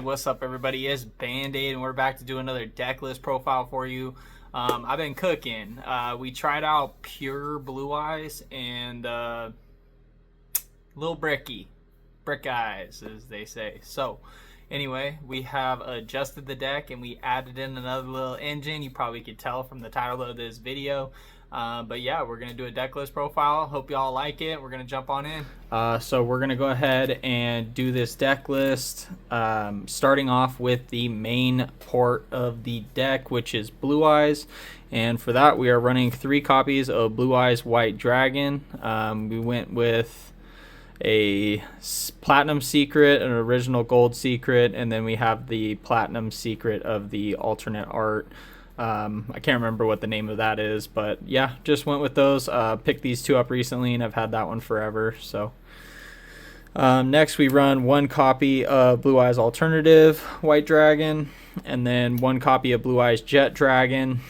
what's up everybody? It's Band-Aid and we're back to do another deck list profile for you. I've been cooking. We tried out pure Blue Eyes and little brick eyes as they say. So anyway, we have adjusted the deck and we added in another little engine. You probably could tell from the title of this video. But yeah, we're going to do a deck list profile. Hope y'all like it. We're going to jump on in. So we're going to go ahead and do this deck list, starting off with the main port of the deck, which is Blue Eyes. And for that, we are running 3 copies of Blue Eyes White Dragon. We went with a Platinum Secret, an original Gold Secret, and then we have the Platinum Secret of the alternate art. I can't remember what the name of that is, but yeah, just went with those. Picked these 2 up recently and I've had that one forever. So next we run 1 copy of Blue Eyes Alternative White Dragon, and then 1 copy of Blue Eyes Jet Dragon.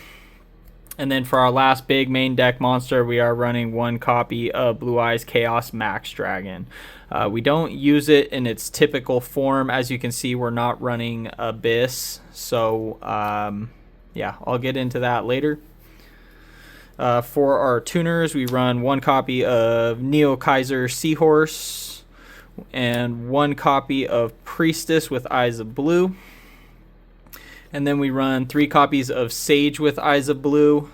And then for our last big main deck monster, we are running 1 copy of Blue Eyes Chaos Max Dragon. We don't use it in its typical form. As you can see, we're not running Abyss, so yeah, I'll get into that later. For our tuners, we run 1 copy of Neo Kaiser Seahorse and 1 copy of Priestess with Eyes of Blue. And then we run 3 copies of Sage with Eyes of Blue,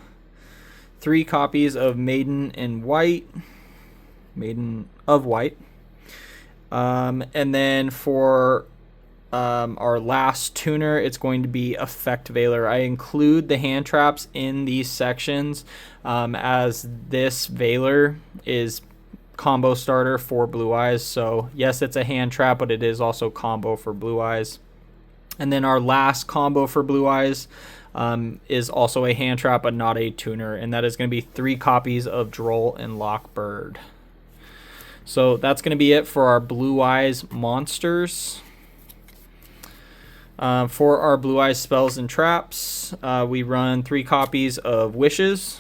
3 copies of Maiden of White. And then for our last tuner, it's going to be Effect Veiler. I include the hand traps in these sections as this Veiler is combo starter for Blue Eyes. So yes, it's a hand trap, but it is also combo for Blue Eyes. And then our last combo for Blue Eyes is also a hand trap, but not a tuner, and that is going to be 3 copies of Droll and Lockbird. So that's going to be it for our Blue Eyes monsters. For our Blue Eyes spells and traps, we run 3 copies of Wishes,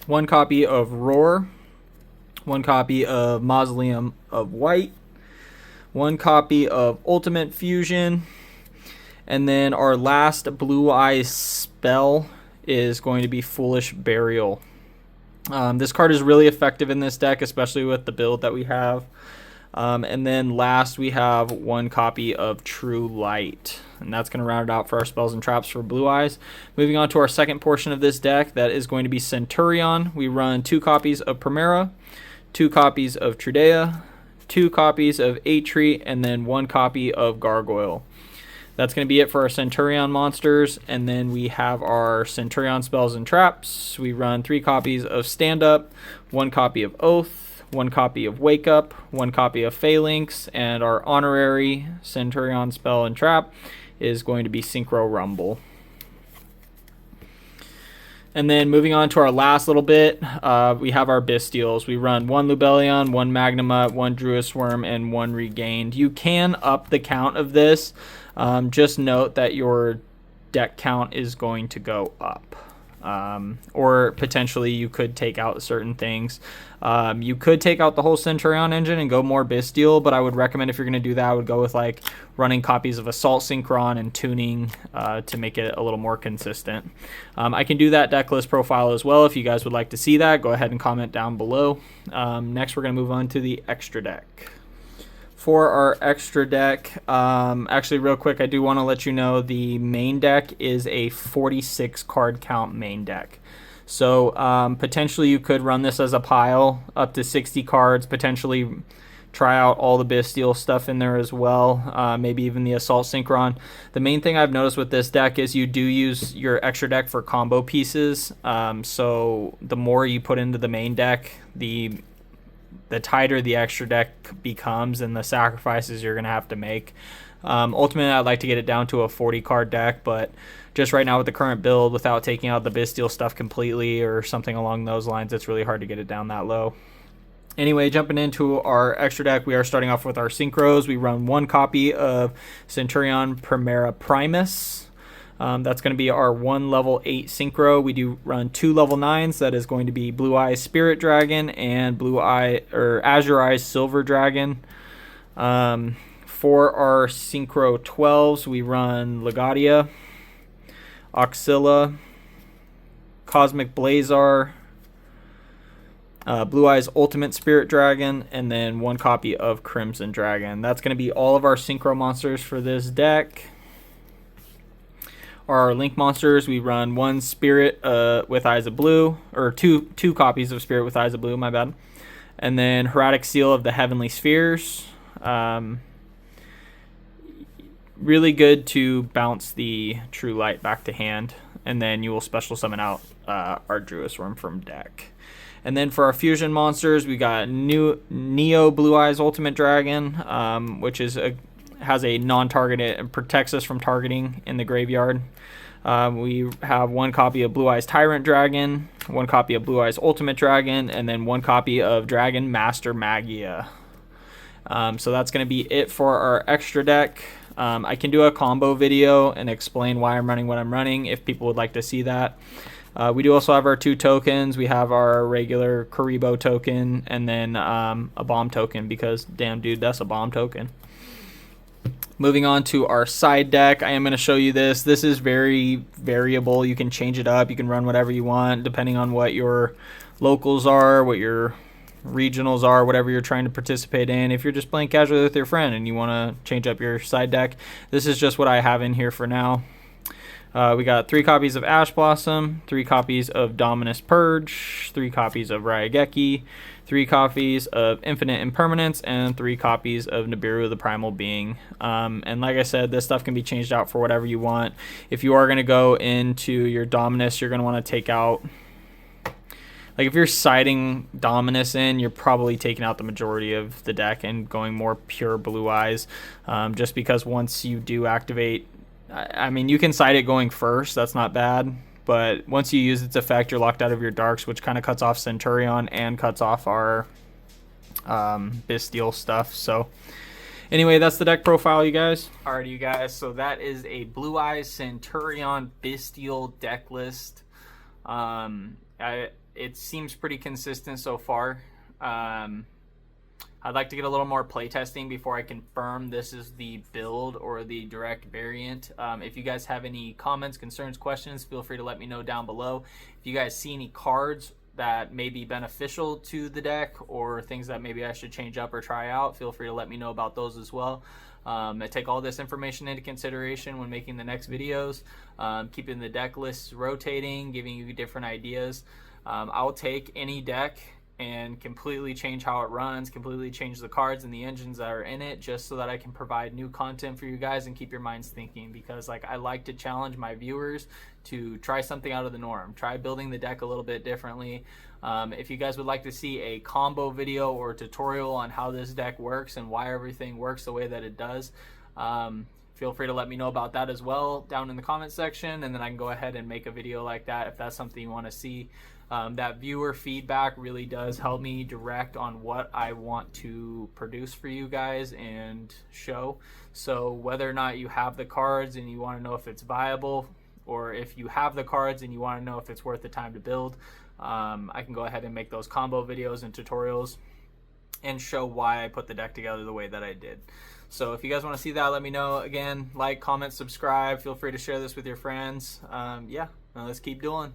1 copy of Roar, 1 copy of Mausoleum of White, 1 copy of Ultimate Fusion, and then our last Blue Eyes spell is going to be Foolish Burial. This card is really effective in this deck, especially with the build that we have. And then last we have 1 copy of True Light, and that's going to round it out for our spells and traps for Blue Eyes. Moving on to our second portion of this deck, that is going to be Centur-Ion. We run 2 copies of Primera, 2 copies of Trudea, 2 copies of Atri, and then 1 copy of Gargoyle. That's going to be it for our Centur-Ion monsters. And then we have our Centur-Ion spells and traps. We run 3 copies of Stand Up, 1 copy of Oath, 1 copy of Wake Up, 1 copy of Phalanx, and our honorary Centur-Ion spell and trap is going to be Synchro Rumble. And then moving on to our last little bit, we have our Bystials. We run 1 Lubellion, 1 Magnemite, 1 Druisworm, and 1 Regained. You can up the count of this. Just note that your deck count is going to go up. Or potentially you could take out certain things. You could take out the whole Centur-Ion engine and go more Bystial, but I would recommend, if you're going to do that, I would go with like running copies of Assault Synchron and tuning to make it a little more consistent. I can do that deck list profile as well. If you guys would like to see that, go ahead and comment down below. Next, we're going to move on to the extra deck. For our extra deck, actually real quick, I do want to let you know the main deck is a 46 card count main deck. So potentially you could run this as a pile up to 60 cards, potentially try out all the Bystial stuff in there as well, maybe even the Assault Synchron. The main thing I've noticed with this deck is you do use your extra deck for combo pieces. So the more you put into the main deck, the tighter the extra deck becomes and the sacrifices you're going to have to make. Ultimately, I'd like to get it down to a 40 card deck, but just right now with the current build, without taking out the Bystial stuff completely or something along those lines, it's really hard to get it down that low. Anyway, jumping into our extra deck, we are starting off with our Synchros. We run 1 copy of Centur-Ion Primera Primus. That's going to be our 1 level 8 Synchro. We do run 2 level 9s. That is going to be Blue Eyes Spirit Dragon and Azure Eyes Silver Dragon. For our Synchro 12s, we run Legadia, Oxilla, Cosmic Blazar, Blue Eyes Ultimate Spirit Dragon, and then one copy of Crimson Dragon. That's going to be all of our Synchro monsters for this deck. Our Link monsters, we run one Spirit with Eyes of Blue, or two copies of Spirit with Eyes of Blue, my bad. And then Heraldic Seal of the Heavenly Spheres. Really good to bounce the True Light back to hand. And then you will special summon out our Druid Worm from deck. And then for our fusion monsters, we got Neo Blue Eyes Ultimate Dragon, which is has a non-targeted and protects us from targeting in the graveyard. We have one copy of Blue Eyes Tyrant Dragon, one copy of Blue Eyes Ultimate Dragon, and then one copy of Dragon Master Magia. So that's going to be it for our extra deck. I can do a combo video and explain why I'm running what I'm running if people would like to see that. We do also have our 2 tokens. We have our regular Karibo token and then a bomb token because, damn dude, that's a bomb token. Moving on to our side deck, I am going to show you this. This is very variable. You can change it up. You can run whatever you want depending on what your locals are, what your regionals are, whatever you're trying to participate in. If you're just playing casually with your friend and you want to change up your side deck, this is just what I have in here for now. We got 3 copies of Ash Blossom, 3 copies of Dominus Purge, 3 copies of Raigeki, 3 copies of Infinite Impermanence, and 3 copies of Nibiru the Primal Being. And like I said, this stuff can be changed out for whatever you want. If you are going to go into your Dominus, you're going to want to take out, like if you're siding Dominus in, you're probably taking out the majority of the deck and going more pure Blue Eyes, just because once you do activate, I mean, you can side it going first. That's not bad. But once you use its effect, you're locked out of your darks, which kind of cuts off Centur-Ion and cuts off our Bestial stuff. So anyway, that's the deck profile, you guys. Alrighty, you guys. So that is a Blue Eyes Centur-Ion Bestial deck list. It seems pretty consistent so far. I'd like to get a little more playtesting before I confirm this is the build or the direct variant. If you guys have any comments, concerns, questions, feel free to let me know down below. If you guys see any cards that may be beneficial to the deck or things that maybe I should change up or try out, feel free to let me know about those as well. I take all this information into consideration when making the next videos, keeping the deck lists rotating, giving you different ideas. I'll take any deck and completely change how it runs, completely change the cards and the engines that are in it, just so that I can provide new content for you guys and keep your minds thinking, because like I like to challenge my viewers to try something out of the norm, try building the deck a little bit differently. If you guys would like to see a combo video or tutorial on how this deck works and why everything works the way that it does, feel free to let me know about that as well down in the comment section, and then I can go ahead and make a video like that if that's something you want to see. That viewer feedback really does help me direct on what I want to produce for you guys and show. So whether or not you have the cards and you want to know if it's viable, or if you have the cards and you want to know if it's worth the time to build, I can go ahead and make those combo videos and tutorials and show why I put the deck together the way that I did. So if you guys want to see that, let me know. Again, like, comment, subscribe. Feel free to share this with your friends. Yeah, let's keep dueling.